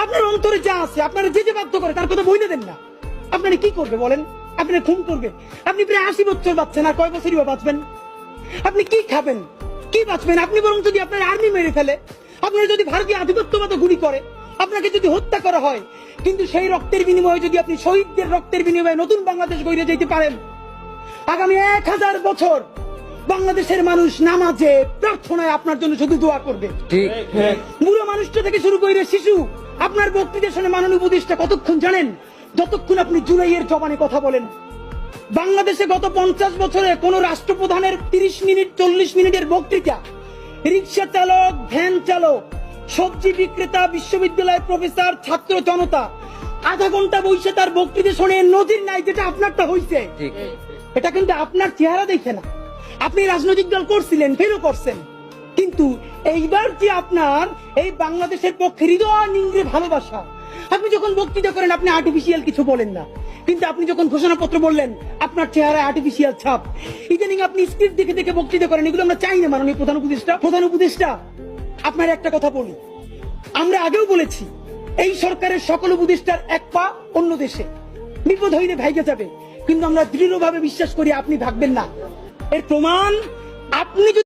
আপনার অন্তরে যা আছে, আপনারা যে বাধ্য করে তার কথা বইলে দেন না। আপনারা কি করবে বলেন? আপনারা খুন করবে? আপনি প্রায় 80 বছর বাঁচছেন, আর কয় বছরই বা বাঁচবেন? আপনি কি খাবেন, কি বাঁচবেন? আপনি বরং যদি আপনার আর্মি মেরে ফেলে, আপনারা যদি ভারতীয় আধিপত্যবাদ গুলি করে, আপনাকে যদি হত্যা করা হয়, কিন্তু সেই রক্তের বিনিময়ে যদি আপনি শহীদদের রক্তের বিনিময়ে নতুন বাংলাদেশ গড়ে যেতে পারেন, আগামী 1000 বছর বাংলাদেশের মানুষ নামাজে প্রার্থনায় আপনার জন্য শুধু দোয়া করবে। ঠিক। বুড়ো মানুষটা থেকে শুরু করে শিশু আপনার বক্তৃতা শুনে মাননীয় উপদেষ্টা কতক্ষণ জানেন? যতক্ষণ আপনি জুলাইয়ের জবানে কথা বলেন। বাংলাদেশে গত 50 বছরে কোন রাষ্ট্রপ্রধানের 30 মিনিট 40 মিনিটের বক্তৃতা, রিক্সা চালক, ভ্যান চালক, সবজি বিক্রেতা, বিশ্ববিদ্যালয়ের প্রফেসর, ছাত্র জনতা আধা ঘন্টা বসে তার বক্তৃতা শুনে নজির নাই, যেটা আপনারটা হয়েছে। ঠিক। এটা কিন্তু আপনার চেহারা দেখে না। আপনি রাজনৈতিক দল করছিলেন, ফেরও করছেন, কিন্তু এইবার যে আপনার এই বাংলাদেশের পক্ষে হৃদয় নিংড়ে ভালোবাসা, আপনি যখন বক্তৃতা করেন আপনি আর্টিফিশিয়াল কিছু বলেন না, কিন্তু আপনি যখন ঘোষণাপত্র বললেন আপনার চেহারায় আর্টিফিশিয়াল ছাপ। ইদানিং আপনি স্ক্রিপ্ট দেখে দেখে বক্তৃতা করেন, এগুলো আমরা চাই না। মাননীয় প্রধান উপদেষ্টা, আপনার একটা কথা বলি, আমরা আগেও বলেছি এই সরকারের সকল উপদেষ্টার এক পা অন্য দেশে, বিপদ হইলে ভাইগে যাবে, কিন্তু আমরা দৃঢ়ভাবে বিশ্বাস করি আপনি ভাগবেন না। এর প্রমাণ আপনি